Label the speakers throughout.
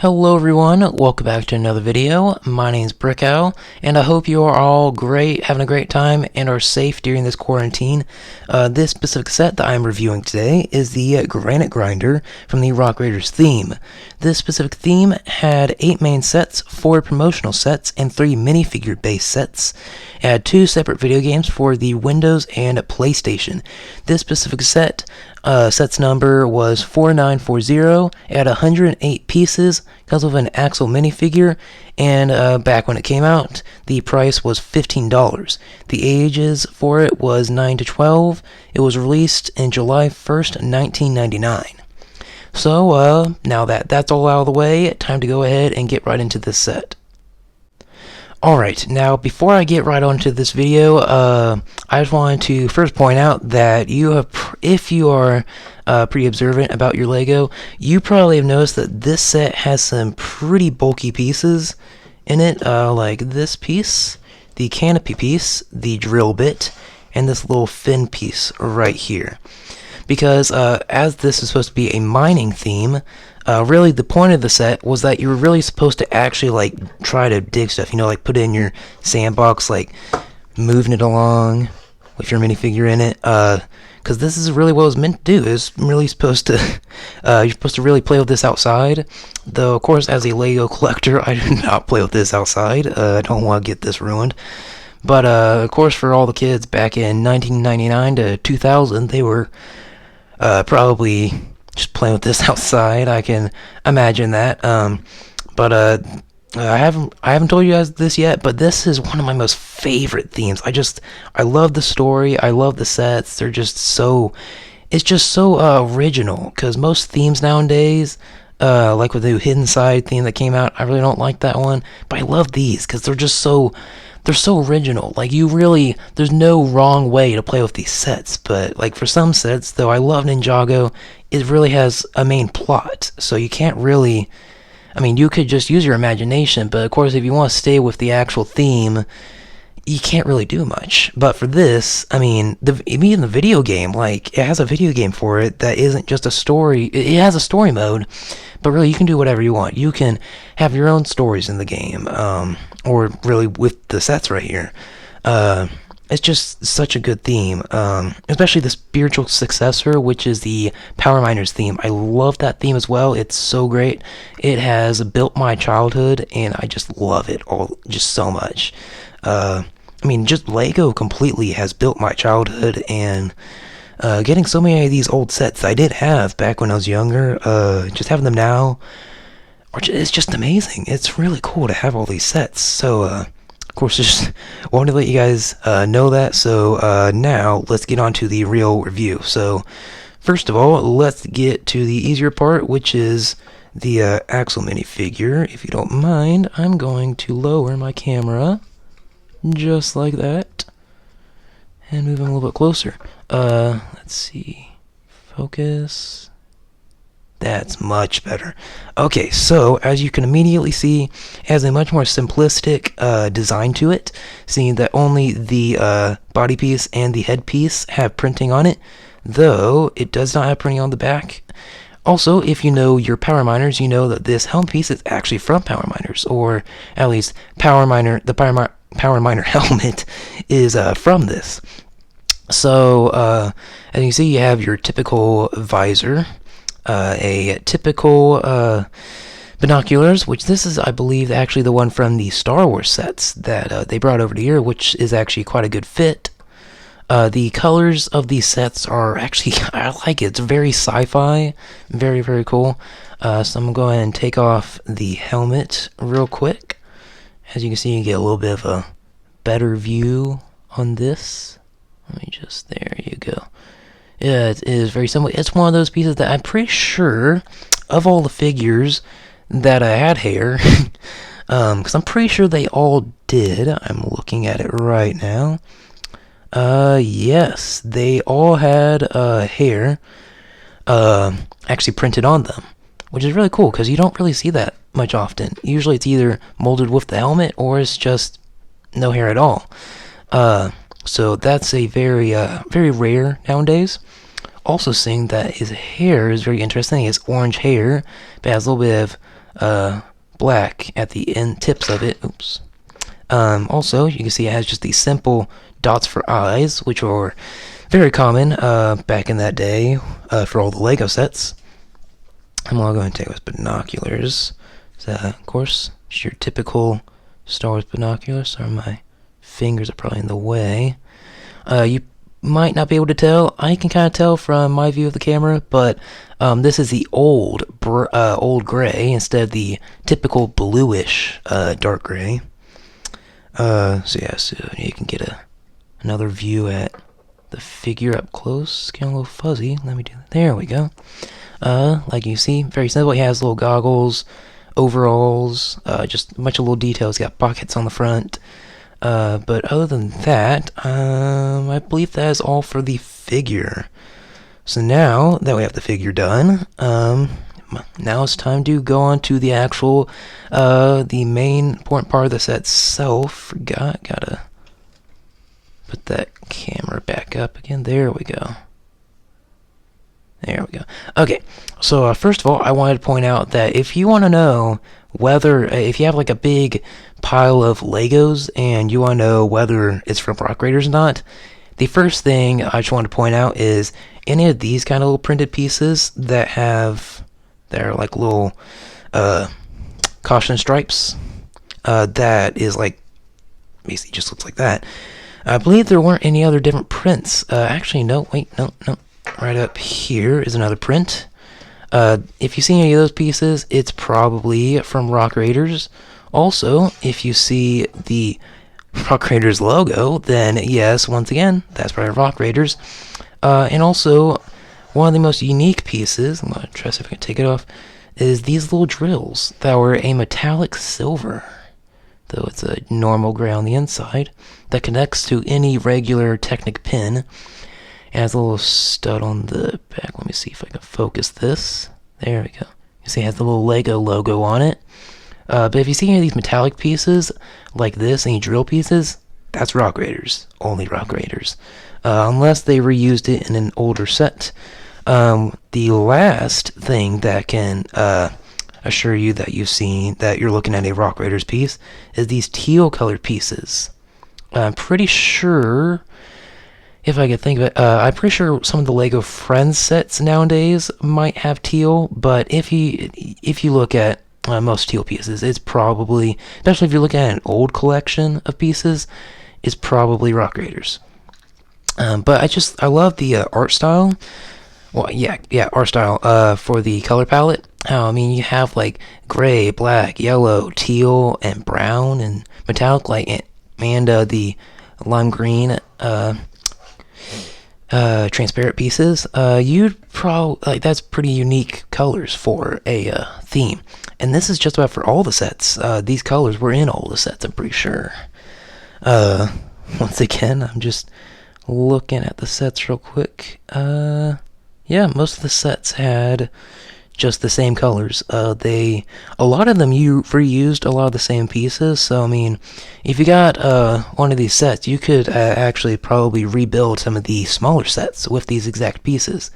Speaker 1: Hello everyone, welcome back to another video. My name's Brickow, and I hope you are all great, having a great time, and are safe during this quarantine. This specific set that I'm reviewing today is the Granite Grinder from the Rock Raiders theme. This specific theme had 8 main sets, 4 promotional sets, and 3 minifigure based sets. It had 2 separate video games for the Windows and PlayStation. This specific set, set's number was 4940. It had 108 pieces, comes with an Axel minifigure, and back when it came out, the price was $15. The ages for it was 9 to 12. It was released in July 1st, 1999. So, now that's all out of the way, time to go ahead and get right into this set. Alright, now before I get right onto this video, I just wanted to first point out that if you are pretty observant about your LEGO, you probably have noticed that this set has some pretty bulky pieces in it, like this piece, the canopy piece, the drill bit, and this little fin piece right here. Because as this is supposed to be a mining theme, really the point of the set was that you were really supposed to actually try to dig stuff, like put it in your sandbox, moving it along with your minifigure in it, because this is really what it was meant to do. It's really supposed to, you're supposed to really play with this outside, though of course as a LEGO collector I do not play with this outside. I don't want to get this ruined. But of course for all the kids back in 1999 to 2000, they were probably just playing with this outside. I can imagine that. But I haven't told you guys this yet, but this is one of my most favorite themes. I love the story. I love the sets. It's just so original. Because most themes nowadays, like with the Hidden Side theme that came out, I really don't like that one. But I love these because they're so original. There's no wrong way to play with these sets. But for some sets, though I love Ninjago, it really has a main plot. So you can't really, you could just use your imagination, but of course if you want to stay with the actual theme, you can't really do much. But for this, even the video game, it has a video game for it that isn't just a story. It has a story mode, but really you can do whatever you want. You can have your own stories in the game, or really with the sets right here. It's just such a good theme, especially the spiritual successor, which is the Power Miners theme. I love that theme as well. It's so great. It has built my childhood, and I just love it all just so much. Just LEGO completely has built my childhood, and getting so many of these old sets I did have back when I was younger, just having them now, it's just amazing. It's really cool to have all these sets. So, of course, just wanted to let you guys know that. So now let's get on to the real review. So first of all, let's get to the easier part, which is the Axel minifigure. If you don't mind, I'm going to lower my camera just like that and move him a little bit closer. Let's see, focus. That's much better. Okay, so as you can immediately see, it has a much more simplistic design to it, seeing that only the body piece and the head piece have printing on it, though it does not have printing on the back. Also, if you know your Power Miners, you know that this helm piece is actually from Power Miners, or at least the Power Miner helmet is from this. So, as you can see, you have your typical visor, a typical binoculars, which this is, I believe, actually the one from the Star Wars sets that they brought over to here, which is actually quite a good fit. The colors of these sets are actually, I like it. It's very sci-fi, very, very cool. So I'm going to go ahead and take off the helmet real quick. As you can see, you get a little bit of a better view on this. There you go. Yeah, it is very similar. It's one of those pieces that I'm pretty sure, of all the figures that I had hair, because I'm pretty sure they all did. I'm looking at it right now. Yes, they all had hair actually printed on them, which is really cool because you don't really see that much often. Usually it's either molded with the helmet or it's just no hair at all. So that's a very rare nowadays. Also seeing that his hair is very interesting. He has orange hair, but has a little bit black at the end tips of it. Oops. Also, you can see it has just these simple dots for eyes, which were very common back in that day for all the Lego sets. I'm all going to take with binoculars. So, of course, it's your typical Star Wars binoculars. Sorry, my fingers are probably in the way. You might not be able to tell. I can kind of tell from my view of the camera, but this is the old gray instead of the typical bluish dark gray. So you can get another view at the figure up close. It's getting a little fuzzy. Let me do that. There we go. Like you see, very simple. He has little goggles, overalls, just a bunch of little details. He's got pockets on the front. But other than that, I believe that is all for the figure. So now that we have the figure done, now it's time to go on to the actual, the main important part of the set itself. Gotta put that camera back up again. There we go. There we go. Okay, so first of all, I wanted to point out that if you want to know whether, if you have like a big pile of Legos and you want to know whether it's from Rock Raiders or not, the first thing I just want to point out is any of these kind of little printed pieces that are like little caution stripes, that is like, basically just looks like that. I believe there weren't any other different prints. Actually, no, wait, no. Right up here is another print. If you see any of those pieces, it's probably from Rock Raiders. Also, if you see the Rock Raiders logo, then yes, once again, that's probably Rock Raiders. And also, one of the most unique pieces, I'm going to try to see if I can take it off, is these little drills that were a metallic silver, though it's a normal gray on the inside, that connects to any regular Technic pin. It has a little stud on the back. Let me see if I can focus this. There we go. You see it has the little Lego logo on it. But if you see any of these metallic pieces, like this, any drill pieces, that's Rock Raiders. Only Rock Raiders. Unless they reused it in an older set. The last thing that can assure you that you've seen, that you're looking at a Rock Raiders piece, is these teal colored pieces. I'm pretty sure, if I could think of it, I'm pretty sure some of the Lego Friends sets nowadays might have teal, but if you look at most teal pieces, it's probably, especially if you're looking at an old collection of pieces, it's probably Rock Raiders. But I love the art style. Well, yeah, art style for the color palette. I mean, you have like gray, black, yellow, teal, and brown, and metallic, like, and the lime green, transparent pieces. You'd probably, like, that's pretty unique colors for a theme. And this is just about for all the sets. These colors were in all the sets, I'm pretty sure. Once again, I'm just looking at the sets real quick. Yeah, most of the sets had just the same colors. A lot of them you reused a lot of the same pieces. So I mean, if you got one of these sets, you could actually probably rebuild some of the smaller sets with these exact pieces.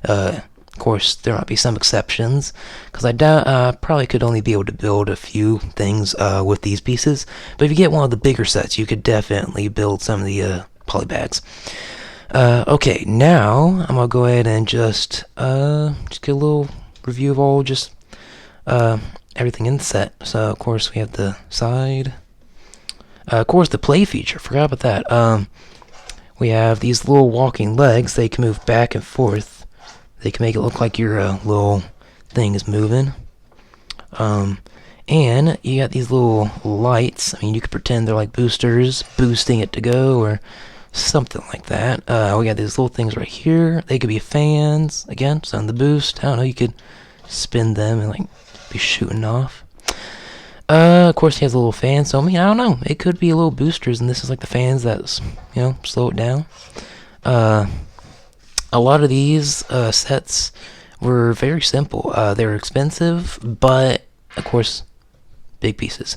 Speaker 1: Of course, there might be some exceptions, because I doubt probably could only be able to build a few things with these pieces. But if you get one of the bigger sets, you could definitely build some of the polybags. Okay, now I'm gonna go ahead and just get a little review of all everything in the set. So of course we have the side. Of course the play feature. Forgot about that. We have these little walking legs. They can move back and forth. They can make it look like your little thing is moving. And you got these little lights. I mean, you could pretend they're like boosters, boosting it to go, or something like that. We got these little things right here. They could be fans. Again, so on the boost, I don't know, you could spin them and like be shooting off. Of course he has a little fan, so I mean, I don't know, it could be a little boosters, and this is like the fans that's, slow it down. A lot of these sets were very simple. They were expensive, but of course, big pieces.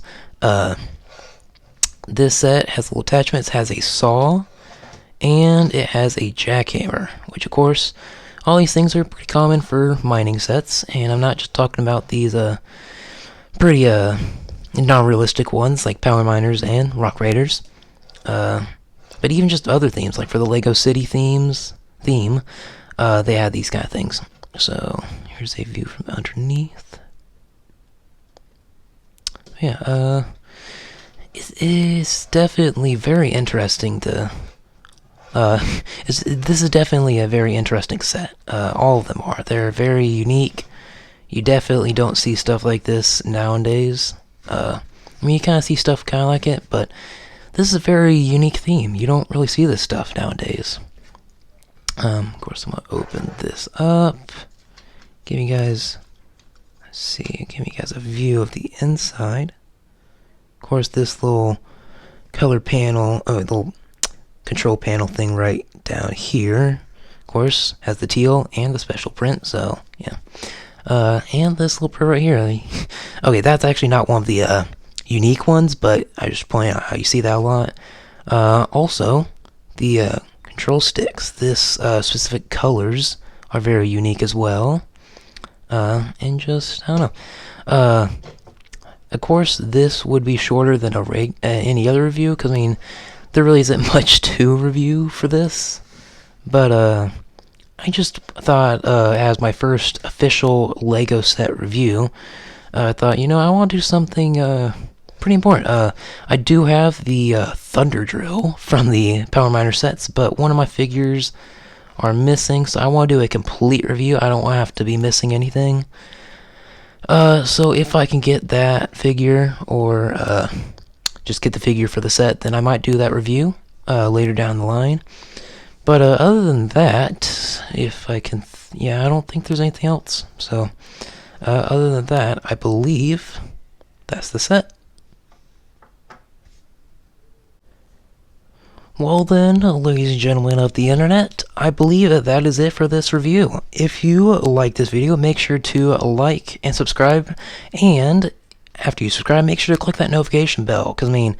Speaker 1: This set has little attachments, has a saw, and it has a jackhammer, which of course, all these things are pretty common for mining sets, and I'm not just talking about these pretty non-realistic ones like Power Miners and Rock Raiders. But even just other themes, like for the Lego City theme, they had these kind of things. So here's a view from underneath. Yeah, it is definitely very interesting to. This is definitely a very interesting set. All of them are. They're very unique. You definitely don't see stuff like this nowadays. I mean, you kind of see stuff kind of like it, but this is a very unique theme. You don't really see this stuff nowadays. Of course, I'm gonna open this up. Give you guys, give you guys a view of the inside. Of course, this little color panel, little control panel thing right down here, of course, has the teal and the special print. So yeah. And this little print right here. Okay, that's actually not one of the unique ones, but I just point out how you see that a lot. Also, the control sticks. This specific colors are very unique as well. And just, I don't know. Of course, this would be shorter than any other review, because, I mean, there really isn't much to review for this. But, I just thought, as my first official Lego set review, I thought, I want to do something pretty important. I do have the Thunder Drill from the Power Miner sets, but one of my figures are missing, so I want to do a complete review. I don't want to have to be missing anything. So if I can get that figure, or just get the figure for the set, then I might do that review later down the line. But other than that, if I can, I don't think there's anything else. So other than that, I believe that's the set. Well then, ladies and gentlemen of the internet, I believe that is it for this review. If you like this video, make sure to like and subscribe, and after you subscribe, make sure to click that notification bell, because, I mean,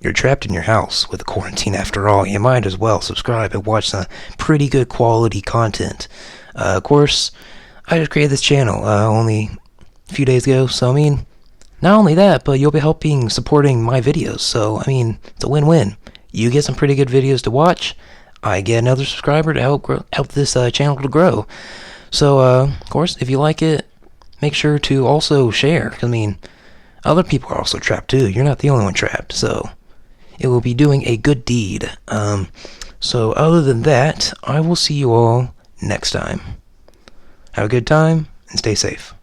Speaker 1: you're trapped in your house with quarantine after all. You might as well subscribe and watch some pretty good quality content. Of course, I just created this channel only a few days ago, so, I mean, not only that, but you'll be supporting my videos, so, I mean, it's a win-win. You get some pretty good videos to watch. I get another subscriber to help this channel to grow. So, of course, if you like it, make sure to also share. 'Cause, I mean, other people are also trapped too. You're not the only one trapped. So, it will be doing a good deed. So, other than that, I will see you all next time. Have a good time and stay safe.